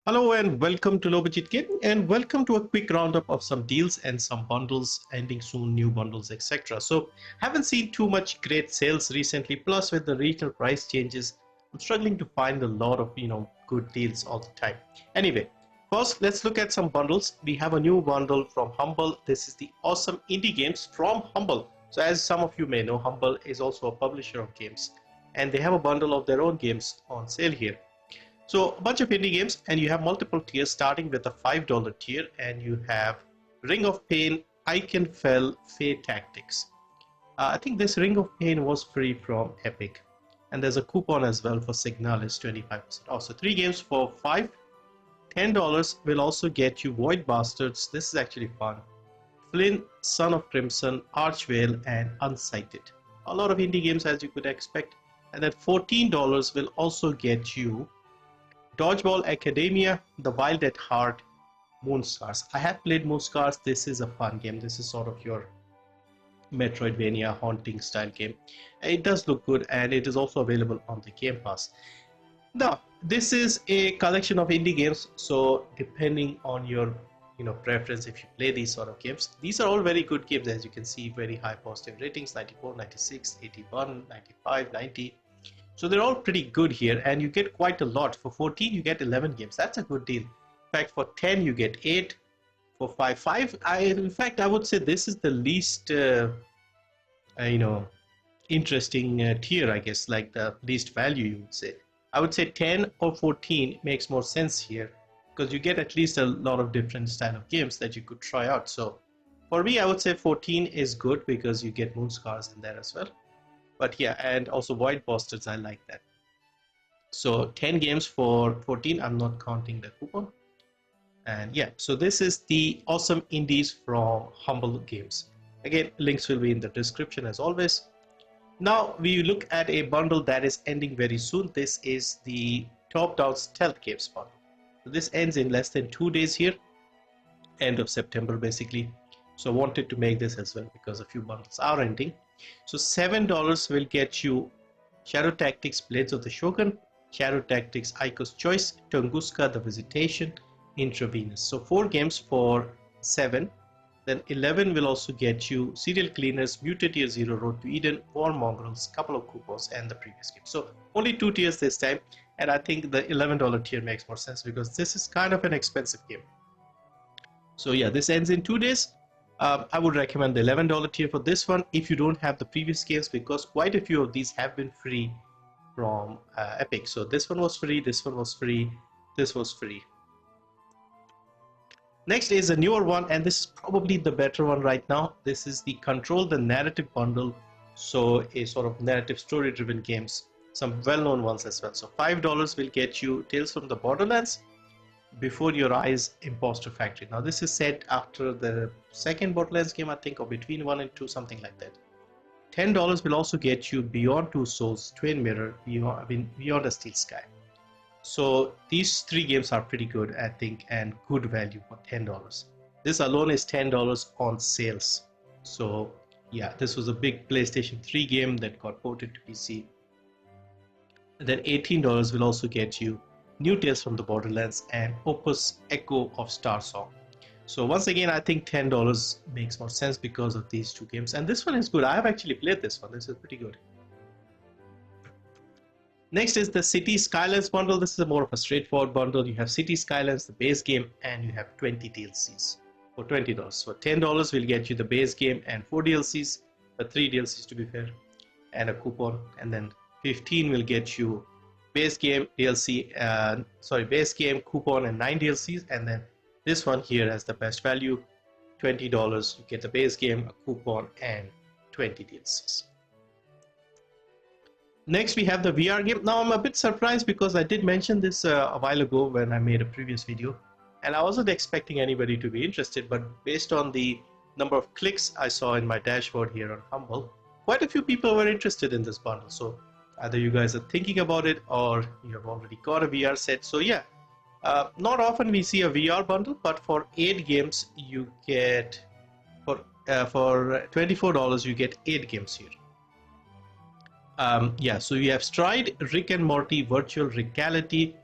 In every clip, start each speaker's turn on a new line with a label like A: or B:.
A: Hello and welcome to Low Budget Gaming, and welcome to a quick roundup of some deals and some bundles ending soon, new bundles, etc. So haven't seen too much great sales recently, plus with the regional price changes I'm struggling to find a lot of good deals all the time. Anyway, first let's look at some bundles. We have a new bundle from Humble. This is the awesome indie games from Humble. So as some of you may know, Humble is also a publisher of games, and they have a bundle of their own games on sale here. So a bunch of indie games, and you have multiple tiers starting with a $5 tier, and you have Ring of Pain, I Can Fell, Fate Tactics. I think this Ring of Pain was free from Epic, and there's a coupon as well for Signalis 25% off. So 3 games for $5. $10 will also get you Void Bastards. This is actually fun. Flynn, Son of Crimson, Archvale, and Unsighted. A lot of indie games as you could expect. And then $14 will also get you Dodgeball Academia, The Wild at Heart, Moonscars. I have played Moonscars. This is a fun game. This is sort of your Metroidvania haunting style game. It does look good, and it is also available on the Game Pass. Now, this is a collection of indie games, so depending on your preference, if you play these sort of games, these are all very good games. As you can see, very high positive ratings: 94, 96, 81, 95, 90. So they're all pretty good here, and you get quite a lot. For 14 you get 11 games. That's a good deal. In fact, for 10 you get 8. For 5 in fact I would say this is the least interesting tier, I guess, like the least value, you would say. I would say 10 or 14 makes more sense here, because you get at least a lot of different style of games that you could try out. So for me, I would say 14 is good because you get Moonscars in there as well. But yeah, and also Void Bastards, I like that. So 10 games for 14, I'm not counting the coupon. And yeah, so this is the awesome indies from Humble Games. Again, links will be in the description as always. Now we look at a bundle that is ending very soon. This is the Top Down Stealth Games bundle. So this ends in less than 2 days here, end of September basically. So I wanted to make this as well because a few bundles are ending. So $7 will get you Shadow Tactics, Blades of the Shogun, Shadow Tactics, Aiko's Choice, Tunguska, The Visitation, Intravenous. So 4 games for 7. Then 11 will also get you Serial Cleaners, Mutateer Zero, Road to Eden, War Mongrels, couple of coupons, and the previous game. So only 2 tiers this time, and I think the $11 tier makes more sense because this is kind of an expensive game. So yeah, this ends in 2 days. I would recommend the $11 tier for this one if you don't have the previous games, because quite a few of these have been free from Epic. So this one was free, this one was free, this was free. Next is a newer one, and this is probably the better one right now. This is the Control the Narrative bundle. So a sort of narrative story driven games, some well-known ones as well. So $5 will get you Tales from the Borderlands, Before Your Eyes, Imposter Factory. Now this is set after the second Borderlands game, I think, or between 1 and 2, something like that. $10 will also get you Beyond Two Souls, Twin Mirror, Beyond a Steel Sky. So these 3 games are pretty good, I think, and good value for $10. This alone is $10 on sales. So yeah, this was a big PlayStation 3 game that got ported to PC. And then $18 will also get you New Tales from the Borderlands and Opus Echo of Star Song. So once again, I think $10 makes more sense because of these 2 games. And this one is good. I have actually played this one. This is pretty good. Next is the City Skylines bundle. This is more of a straightforward bundle. You have City Skylines, the base game, and you have 20 DLCs for $20. So $10 will get you the base game and 4 DLCs, 3 DLCs to be fair, and a coupon. And then 15 will get you base game, DLC, base game, coupon, and 9 DLCs. And then this one here has the best value, $20. You get the base game, a coupon, and 20 DLCs. Next we have the VR game. Now I'm a bit surprised because I did mention this a while ago when I made a previous video, and I wasn't expecting anybody to be interested, but based on the number of clicks I saw in my dashboard here on Humble, quite a few people were interested in this bundle. So either you guys are thinking about it or you have already got a VR set. So yeah, not often we see a VR bundle, but for 8 games you get, for $24 you get 8 games here. Yeah, so you have Stride, Rick and Morty, Virtual Reality,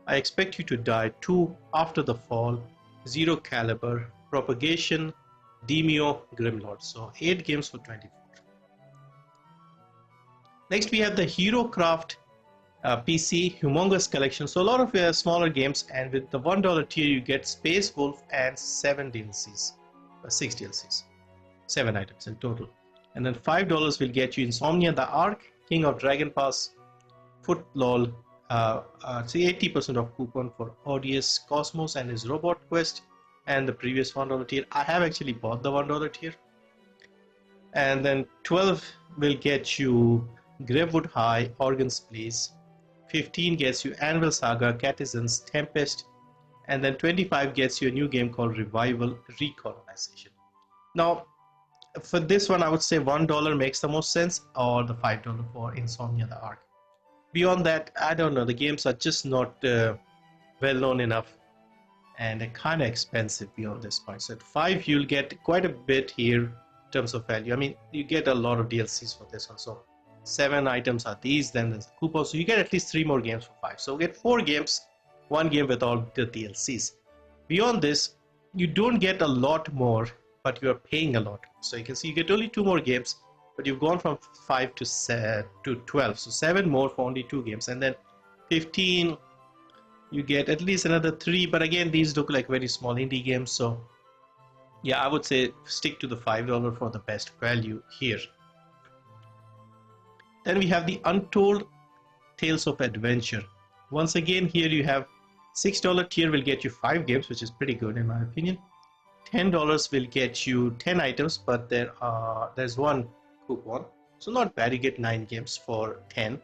A: I Expect You to Die, 2, After the Fall, Zero Caliber, Propagation, Demio, Grimlord. So 8 games for 24. Next we have the HeroCraft PC Humongous Collection. So a lot of smaller games, and with the $1 tier you get Space Wolf and 7 DLCs, 6 DLCs, 7 items in total. And then $5 will get you Insomnia the Ark, King of Dragon Pass, Footlol, see 80% of coupon for Odious Cosmos and his Robot Quest, and the previous $1 tier. I have actually bought the $1 tier. And then 12 will get you Gravewood High, Organs Place. 15 gets you Anvil Saga, Catizens, Tempest, and then 25 gets you a new game called Revival Recolonization. Now, for this one, I would say $1 makes the most sense, or the $5 for Insomnia the Ark. Beyond that, I don't know, the games are just not well known enough, and they're kind of expensive beyond this point. So at 5, you'll get quite a bit here in terms of value. I mean, you get a lot of DLCs for this one. So 7 items are these, then there's the coupon. So you get at least 3 more games for 5. So get 4 games, 1 game with all the DLCs. Beyond this, you don't get a lot more, but you are paying a lot. So you can see you get only 2 more games, but you've gone from 5 to 12. So 7 more for only 2 games. And then 15, you get at least another 3. But again, these look like very small indie games. So yeah, I would say stick to the $5 for the best value here. Then we have the Untold Tales of Adventure. Once again, here you have $6 tier will get you 5 games, which is pretty good in my opinion. $10 will get you 10 items, but there's 1 coupon, so not bad. You get 9 games for 10,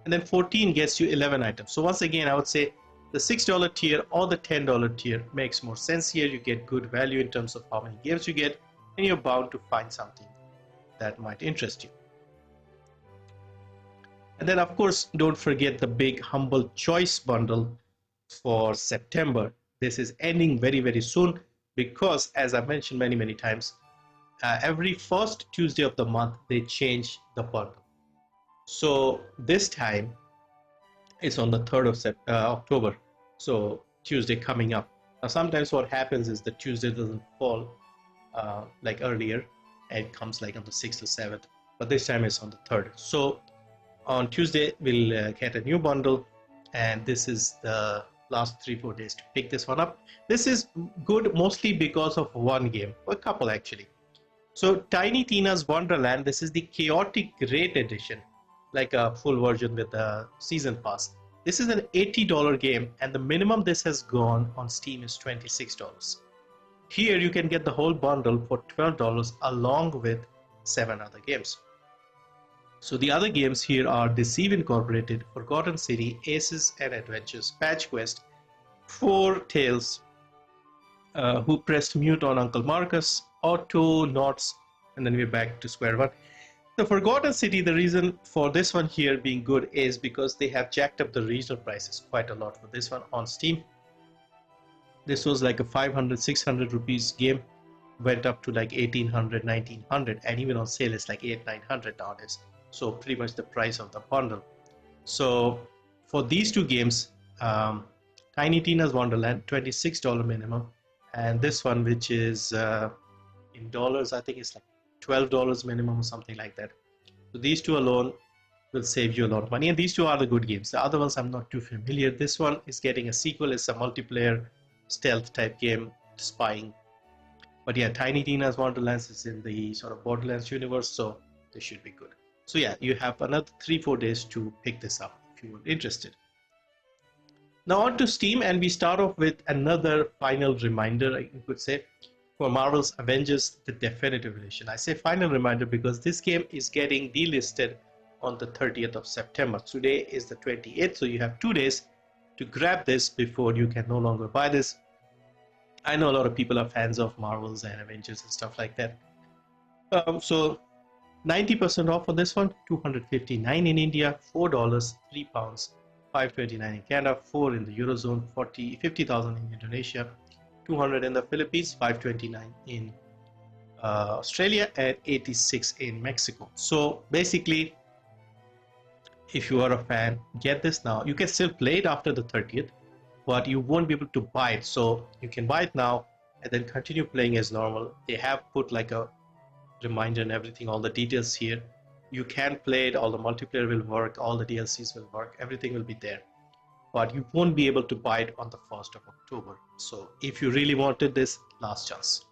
A: and then 14 gets you 11 items. So once again, I would say the $6 tier or the $10 tier makes more sense here. You get good value in terms of how many games you get, and you're bound to find something that might interest you. And then of course, don't forget the big Humble Choice bundle for September. This is ending very, very soon, because as I've mentioned many times, every first Tuesday of the month they change the bundle. So this time it's on the 3rd of October, so Tuesday coming up. Now sometimes what happens is the Tuesday doesn't fall like earlier, and it comes like on the 6th or 7th, but this time it's on the 3rd. So on Tuesday we'll get a new bundle, and this is the last 3-4 days to pick this one up. This is good mostly because of 1 game, a couple actually. So Tiny Tina's Wonderland, this is the Chaotic Great Edition, like a full version with a season pass. This is an $80 game, and the minimum this has gone on Steam is $26. Here you can get the whole bundle for $12 along with 7 other games. So the other games here are Deceive Incorporated, Forgotten City, Aces and Adventures, Patch Quest, 4 Tales, Who Pressed Mute on Uncle Marcus, Auto Knots, and then we're back to square one. The Forgotten City, the reason for this one here being good is because they have jacked up the regional prices quite a lot for this one on Steam. This was like a 500-600 rupees game, went up to like 1800-1900, and even on sale it's like 800-900 nowadays. So pretty much the price of the bundle. So for these 2 games, Tiny Tina's Wonderland, $26 minimum, and this one, which is in dollars, I think it's like $12 minimum or something like that. So these 2 alone will save you a lot of money, and these 2 are the good games. The other ones I'm not too familiar. This one is getting a sequel. It's a multiplayer stealth type game, spying. But yeah, Tiny Tina's Wonderlands is in the sort of Borderlands universe, so this should be good. So yeah, you have another 3-4 days to pick this up if you are interested. Now on to Steam, and we start off with another final reminder, I could say, for Marvel's Avengers, the Definitive Edition. I say final reminder because this game is getting delisted on the 30th of September. Today is the 28th, so you have 2 days to grab this before you can no longer buy this. I know a lot of people are fans of Marvels and Avengers and stuff like that. So 90% off for this one, $259 in India, $4, £3, $5.29 in Canada, 4 in the Eurozone, 50,000 in Indonesia, 200 in the Philippines, $5.29 in Australia, and 86 in Mexico. So basically, if you are a fan, get this now. You can still play it after the 30th, but you won't be able to buy it. So you can buy it now and then continue playing as normal. They have put like a reminder and everything, all the details here. You can play it, all the multiplayer will work, all the DLCs will work, everything will be there. But you won't be able to buy it on the 1st of October. So if you really wanted this, last chance.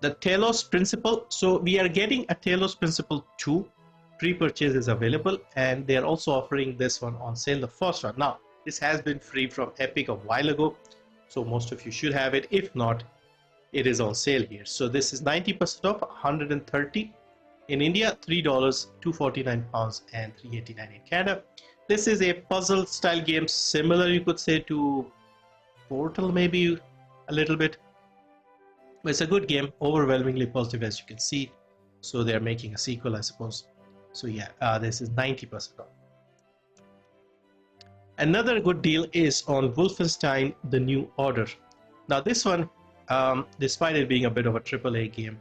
A: The Talos Principle. So we are getting a Talos Principle 2. Pre-purchase is available, and they are also offering this one on sale, the first one. Now, this has been free from Epic a while ago, so most of you should have it. If not, it is on sale here. So this is 90% off, 130 in India, $3, £249, and $389 in Canada. This is a puzzle style game, similar you could say to Portal, maybe a little bit. But it's a good game, overwhelmingly positive as you can see. So they're making a sequel, I suppose. So yeah, this is 90% off. Another good deal is on Wolfenstien The New Order. Now this one, despite it being a bit of a AAA game,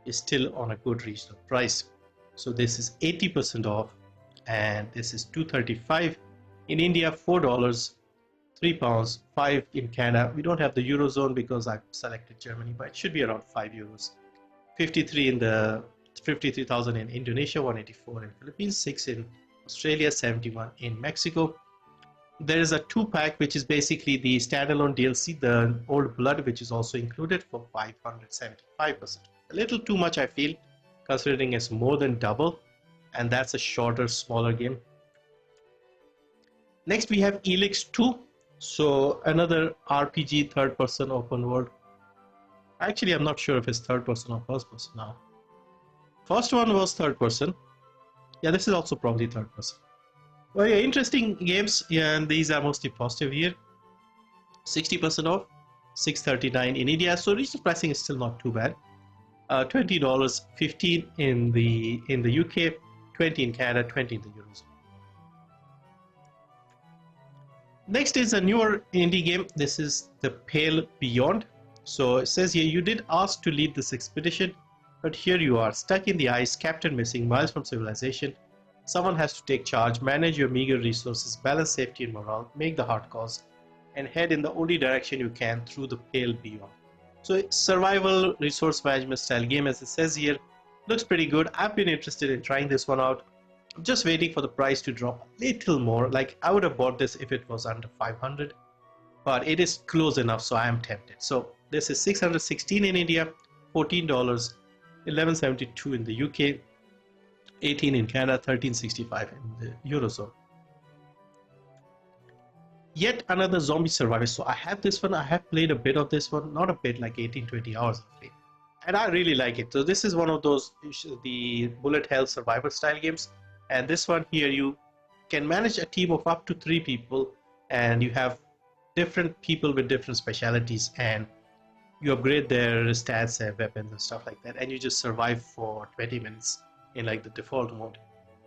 A: is still on a good regional price. So this is 80% off, and this is $235 in India, $4, £3, 5 in Canada. We don't have the Eurozone because I've selected Germany, but it should be around €5. 53,000 in Indonesia, 184 in Philippines, 6 in Australia, 71 in Mexico. There is a 2-pack which is basically the standalone DLC, the Old Blood, which is also included for 575%. A little too much, I feel, considering it's more than double, and that's a shorter, smaller game. Next we have Elex II. So another RPG third-person open world. Actually, I'm not sure if it's third-person or first-person now. First one was third-person. Yeah, this is also probably third-person. Well, yeah, interesting games. Yeah, and these are mostly positive here. 60% off, $639 in India. So regional pricing is still not too bad. $20, 15 in the UK, 20 in Canada, 20 in the Eurozone. Next is a newer indie game. This is The Pale Beyond. So it says here, you did ask to lead this expedition, but here you are, stuck in the ice, captain missing, miles from civilization. Someone has to take charge, manage your meager resources, balance safety and morale, make the hard calls, and head in the only direction you can through the Pale Beyond. So it's survival resource management style game, as it says here. Looks pretty good. I've been interested in trying this one out. I'm just waiting for the price to drop a little more. Like, I would have bought this if it was under 500, but it is close enough, so I am tempted. So this is 616 in India, $14, 1172 in the UK, 18 in Canada, 1365 in the Eurozone. Yet another zombie survivor. So I have this one. I have played a bit of this one, not a bit, like 18-20 hours of play, and I really like it. So this is one of those, the bullet hell survivor style games. And this one here, you can manage a team of up to 3 people, and you have different people with different specialities, and you upgrade their stats and weapons and stuff like that, and you just survive for 20 minutes in like the default mode.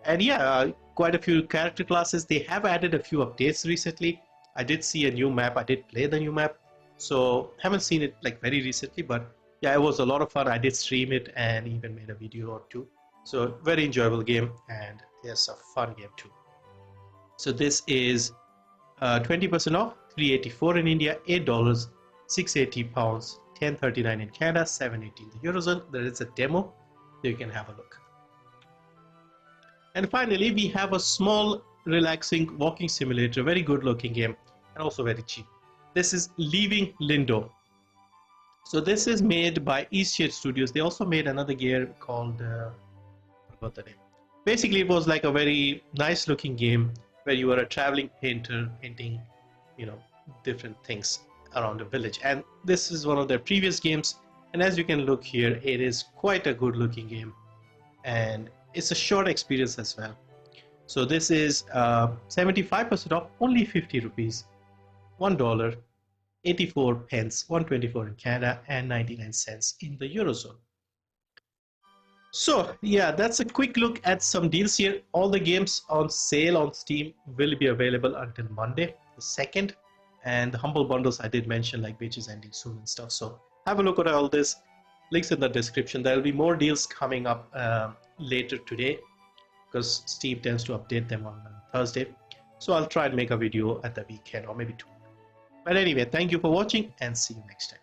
A: And yeah, quite a few character classes. They have added a few updates recently. I did see a new map. I did play the new map, so haven't seen it like very recently, but yeah, it was a lot of fun. I did stream it and even made a video or two. So very enjoyable game, and yes, a fun game too. So this is 20% off, $384 in India, $8, £680, $10.39 in Canada, $7.80 in the Eurozone. There is a demo, so you can have a look. And finally, we have a small, relaxing walking simulator, very good looking game, and also very cheap. This is Leaving Lyndow. So this is made by Eastshade Studios. They also made another game called what the name. Basically, it was like a very nice looking game where you were a traveling painter painting, different things around a village. And this is one of their previous games. And as you can look here, it is quite a good looking game, and it's a short experience as well. So this is 75% off, only 50 rupees, $1, 84 pence, 124 in Canada, and 99 cents in the Eurozone. So yeah, that's a quick look at some deals here. All the games on sale on Steam will be available until Monday the 2nd, and the humble bundles I did mention, like which is ending soon and stuff. So have a look at all this. Links in the description. There will be more deals coming up later today, because Steam tends to update them on Thursday. So I'll try and make a video at the weekend or maybe two. But anyway, thank you for watching and see you next time.